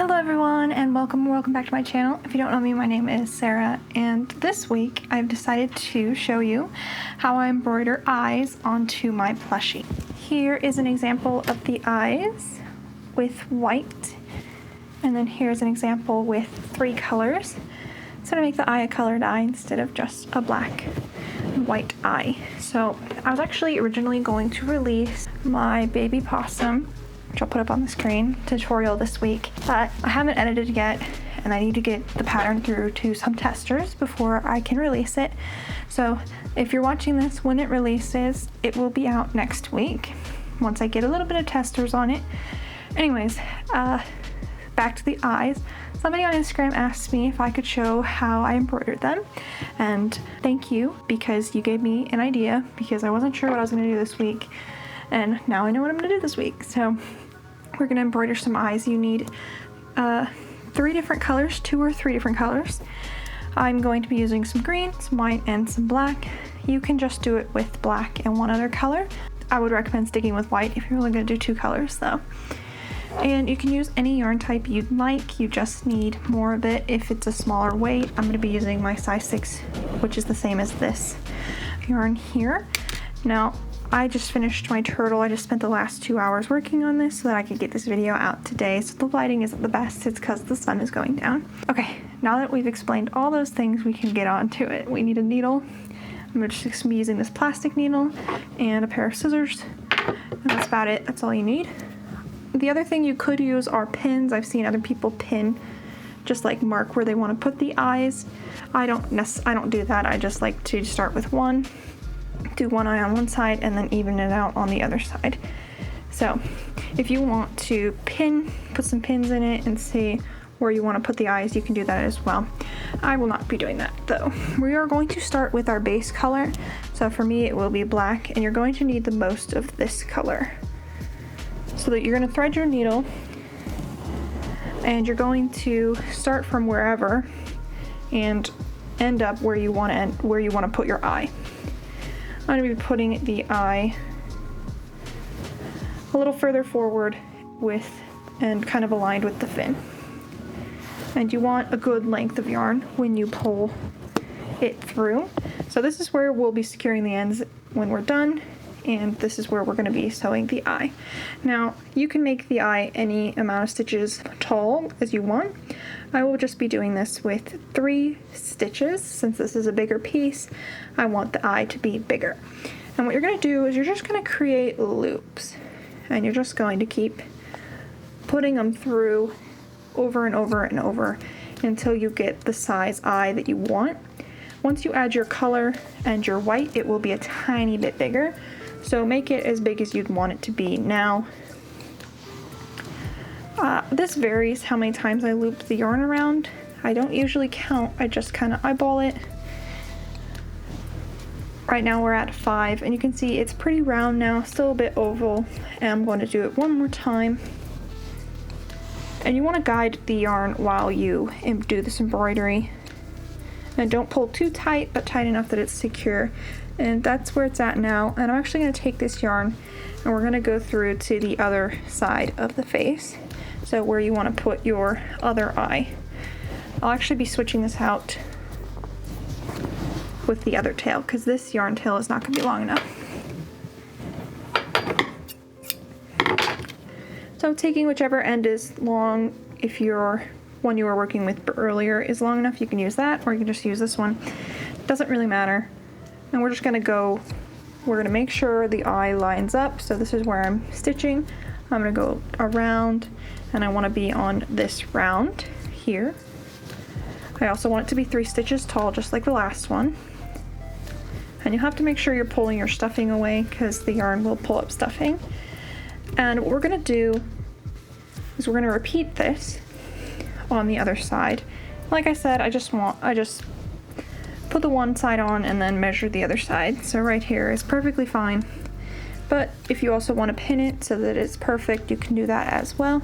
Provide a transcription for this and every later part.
Hello everyone, and welcome back to my channel. If you don't know me, my name is Sarah, and this week I've decided to show you how I embroider eyes onto my plushie. Here is an example of the eyes with white, and then here's an example with 3 colors. So to make the eye a colored eye instead of just a black and white eye. So I was actually originally going to release my baby possum, which I'll put up on the screen, tutorial this week, but I haven't edited yet and I need to get the pattern through to some testers before I can release it. So if you're watching this when it releases, it will be out next week once I get a little bit of testers on it. Anyways, back to the eyes. Somebody on Instagram asked me if I could show how I embroidered them, and thank you because you gave me an idea because I wasn't sure what I was going to do this week, and now I know what I'm going to do this week. So we're going to embroider some eyes. You need 3 different colors, 2 or 3 different colors. I'm going to be using some green, some white, and some black. You can just do it with black and one other color. I would recommend sticking with white if you're only going to do 2 colors though. And you can use any yarn type you'd like. You just need more of it if it's a smaller weight. I'm going to be using my size 6, which is the same as this yarn here. Now, I just finished my turtle. I just spent the last 2 hours working on this so that I could get this video out today. So the lighting isn't the best. It's because the sun is going down. Okay, now that we've explained all those things, we can get on to it. We need a needle. I'm just be using this plastic needle and a pair of scissors. And that's about it. That's all you need. The other thing you could use are pins. I've seen other people pin, just like mark where they want to put the eyes. I don't do that. I just like to start with one, do one eye on one side, and then even it out on the other side. So if you want to put some pins in it and see where you want to put the eyes, you can do that as well. I will not be doing that though. We are going to start with our base color. So for me it will be black, and you're going to need the most of this color. So that you're going to thread your needle and you're going to start from wherever and end up where you want to put your eye. I'm going to be putting the eye a little further forward and kind of aligned with the fin. And you want a good length of yarn when you pull it through. So this is where we'll be securing the ends when we're done. And this is where we're going to be sewing the eye. Now, you can make the eye any amount of stitches tall as you want. I will just be doing this with 3 stitches. Since this is a bigger piece, I want the eye to be bigger. And what you're going to do is you're just going to create loops. And you're just going to keep putting them through over and over and over until you get the size eye that you want. Once you add your color and your white, it will be a tiny bit bigger. So make it as big as you'd want it to be. Now, this varies how many times I loop the yarn around. I don't usually count, I just kind of eyeball it. Right now we're at 5, and you can see it's pretty round now, still a bit oval, and I'm going to do it one more time. And you want to guide the yarn while you do this embroidery. And don't pull too tight, but tight enough that it's secure. And that's where it's at now. And I'm actually going to take this yarn and we're going to go through to the other side of the face. So where you want to put your other eye. I'll actually be switching this out with the other tail because this yarn tail is not going to be long enough. So taking whichever end is long, if your one you were working with earlier is long enough, you can use that, or you can just use this one. Doesn't really matter. And we're just going to make sure the eye lines up. So this is where I'm stitching. I'm going to go around, and I want to be on this round here. I also want it to be 3 stitches tall, just like the last one. And you have to make sure you're pulling your stuffing away because the yarn will pull up stuffing. And what we're going to do is we're going to repeat this on the other side. Like I said, I just put the one side on and then measure the other side. So right here is perfectly fine. But if you also want to pin it so that it's perfect, you can do that as well.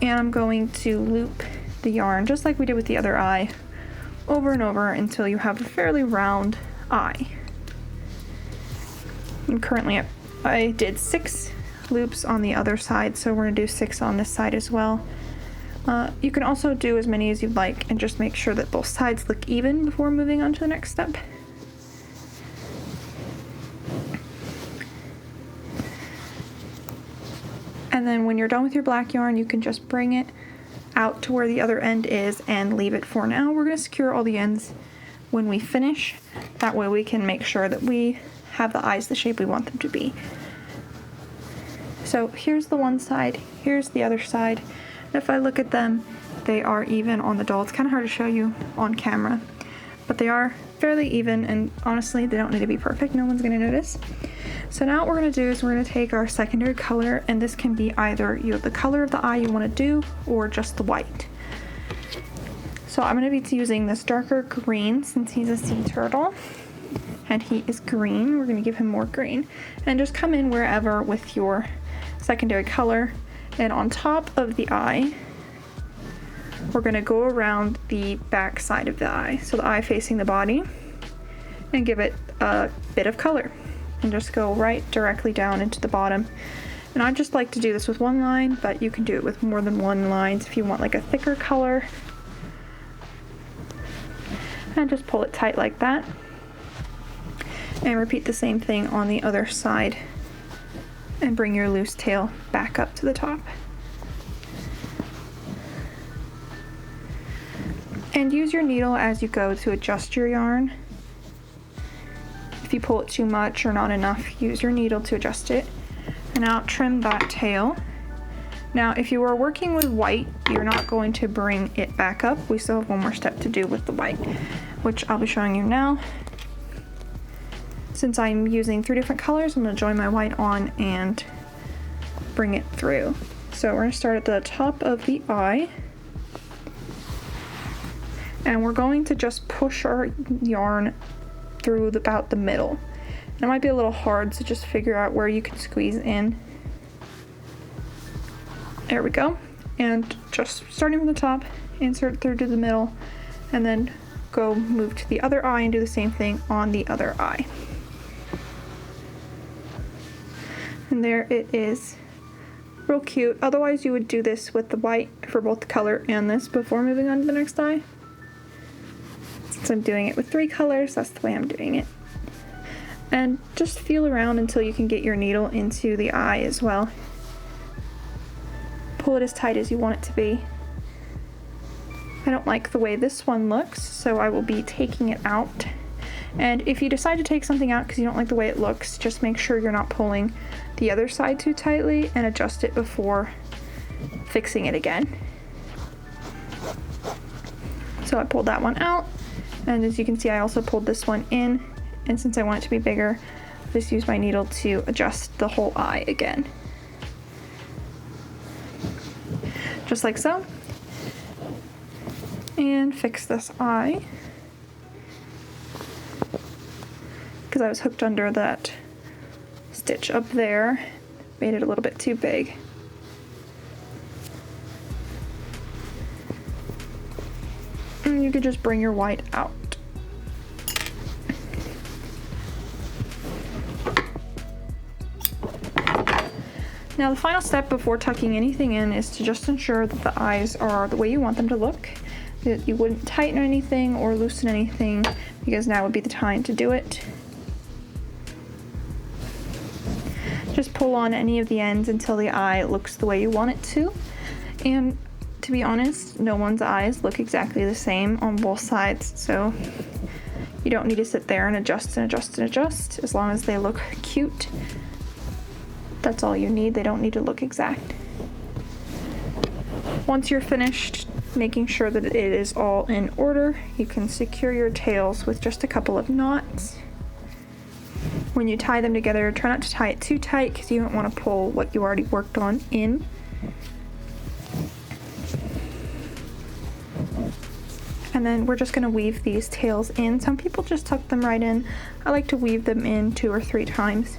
And I'm going to loop the yarn just like we did with the other eye over and over until you have a fairly round eye. And currently I did 6 loops on the other side, so we're going to do 6 on this side as well. You can also do as many as you'd like and just make sure that both sides look even before moving on to the next step. And then when you're done with your black yarn, you can just bring it out to where the other end is and leave it for now. We're going to secure all the ends when we finish. That way we can make sure that we have the eyes the shape we want them to be. So here's the one side, here's the other side. If I look at them, they are even on the doll. It's kind of hard to show you on camera, but they are fairly even, and honestly, they don't need to be perfect. No one's going to notice. So now what we're going to do is we're going to take our secondary color, and this can be either the color of the eye you want to do or just the white. So I'm going to be using this darker green since he's a sea turtle and he is green. We're going to give him more green and just come in wherever with your secondary color, and on top of the eye we're going to go around the back side of the eye, so the eye facing the body, and give it a bit of color. And just go right directly down into the bottom. And I just like to do this with one line, but you can do it with more than one line if you want like a thicker color. And just pull it tight like that. And repeat the same thing on the other side. And bring your loose tail back up to the top. And use your needle as you go to adjust your yarn. If you pull it too much or not enough, use your needle to adjust it. And now trim that tail. Now if you are working with white, you're not going to bring it back up. We still have one more step to do with the white, which I'll be showing you now. Since I'm using 3 different colors, I'm going to join my white on and bring it through. So we're going to start at the top of the eye. And we're going to just push our yarn through about the middle. And it might be a little hard, so just figure out where you can squeeze in. There we go. And just starting from the top, insert through to the middle, and then go move to the other eye and do the same thing on the other eye. And there it is. Real cute. Otherwise you would do this with the white for both the color and this before moving on to the next eye. Since I'm doing it with 3 colors, that's the way I'm doing it. And just feel around until you can get your needle into the eye as well. Pull it as tight as you want it to be. I don't like the way this one looks, so I will be taking it out. And if you decide to take something out because you don't like the way it looks, just make sure you're not pulling the other side too tightly and adjust it before fixing it again. So I pulled that one out. And as you can see, I also pulled this one in, and since I want it to be bigger, I just use my needle to adjust the whole eye again. Just like so. And fix this eye. Because I was hooked under that stitch up there, made it a little bit too big. And you could just bring your white out. Now the final step before tucking anything in is to just ensure that the eyes are the way you want them to look, that you wouldn't tighten anything or loosen anything, because now would be the time to do it. Just pull on any of the ends until the eye looks the way you want it to. And to be honest, no one's eyes look exactly the same on both sides, so you don't need to sit there and adjust and adjust and adjust. As long as they look cute, that's all you need. They don't need to look exact. Once you're finished making sure that it is all in order, you can secure your tails with just a couple of knots. When you tie them together, try not to tie it too tight because you don't want to pull what you already worked on in. And then we're just going to weave these tails in. Some people just tuck them right in. I like to weave them in 2 or 3 times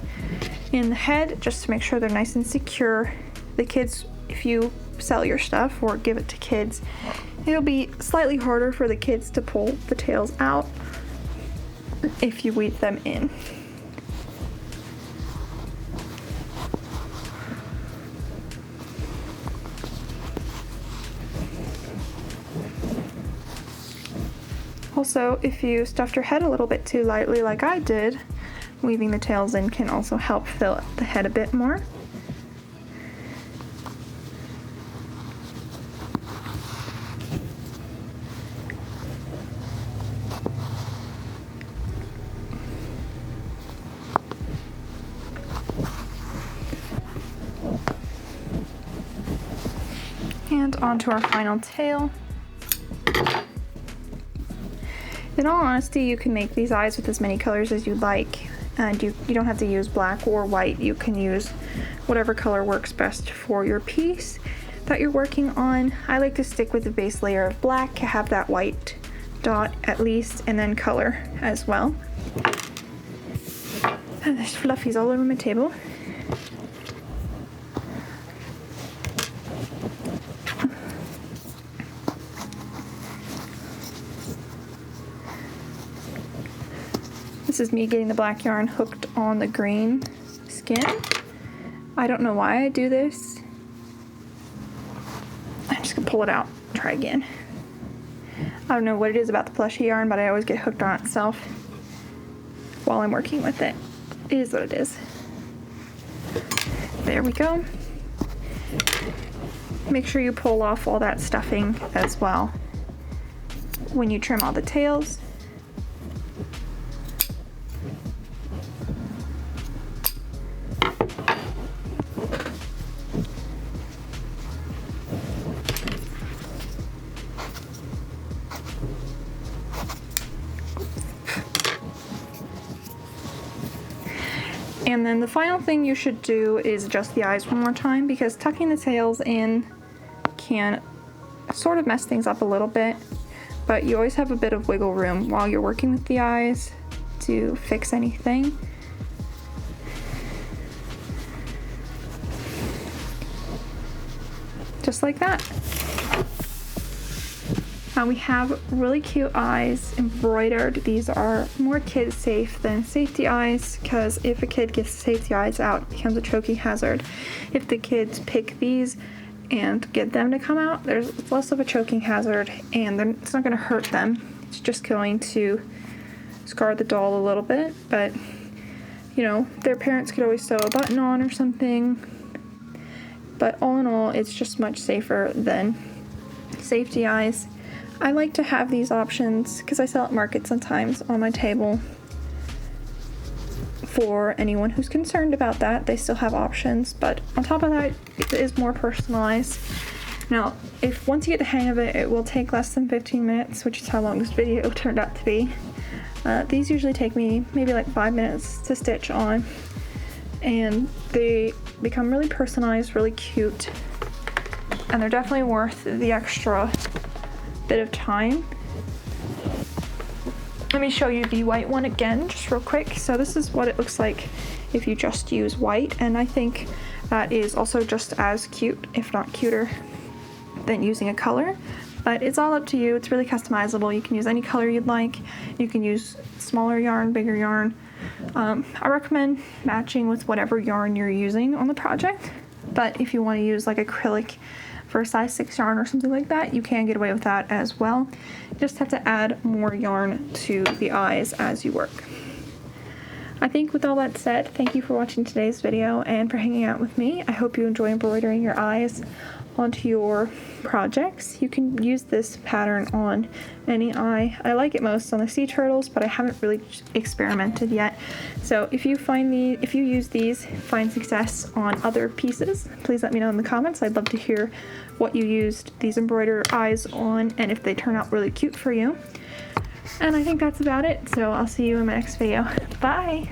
in the head just to make sure they're nice and secure. The kids, if you sell your stuff or give it to kids, it'll be slightly harder for the kids to pull the tails out if you weave them in. Also, if you stuffed your head a little bit too lightly like I did, weaving the tails in can also help fill the head a bit more. And onto our final tail. In all honesty, you can make these eyes with as many colors as you'd like, and you don't have to use black or white. You can use whatever color works best for your piece that you're working on. I like to stick with the base layer of black, have that white dot at least, and then color as well. And there's fluffies all over my table. This is me getting the black yarn hooked on the green skin. I don't know why I do this. I'm just gonna pull it out, try again. I don't know what it is about the plushie yarn, but I always get hooked on itself while I'm working with it. It is what it is. There we go. Make sure you pull off all that stuffing as well when you trim all the tails. And then the final thing you should do is adjust the eyes one more time, because tucking the tails in can sort of mess things up a little bit, but you always have a bit of wiggle room while you're working with the eyes to fix anything. Just like that. Now we have really cute eyes embroidered. These are more kid safe than safety eyes, because if a kid gets safety eyes out, it becomes a choking hazard. If the kids pick these and get them to come out, there's less of a choking hazard, and it's not going to hurt them. It's just going to scar the doll a little bit, but you know, their parents could always sew a button on or something. But all in all, it's just much safer than safety eyes. I like to have these options because I sell at market sometimes on my table. For anyone who's concerned about that, they still have options, but on top of that, it is more personalized. Now, if once you get the hang of it, it will take less than 15 minutes, which is how long this video turned out to be. These usually take me maybe like 5 minutes to stitch on, and they become really personalized, really cute, and they're definitely worth the extra bit of time. Let me show you the white one again just real quick. So this is what it looks like if you just use white, and I think that is also just as cute, if not cuter, than using a color. But it's all up to you. It's really customizable. You can use any color you'd like. You can use smaller yarn, bigger yarn. I recommend matching with whatever yarn you're using on the project, but if you want to use like acrylic for a size 6 yarn or something like that, you can get away with that as well. You just have to add more yarn to the eyes as you work. I think with all that said, thank you for watching today's video and for hanging out with me. I hope you enjoy embroidering your eyes onto your projects. You can use this pattern on any eye. I like it most on the sea turtles, but I haven't really experimented yet. So if you use these, find success on other pieces, please let me know in the comments. I'd love to hear what you used these embroidered eyes on and if they turn out really cute for you. And I think that's about it. So I'll see you in my next video. Bye!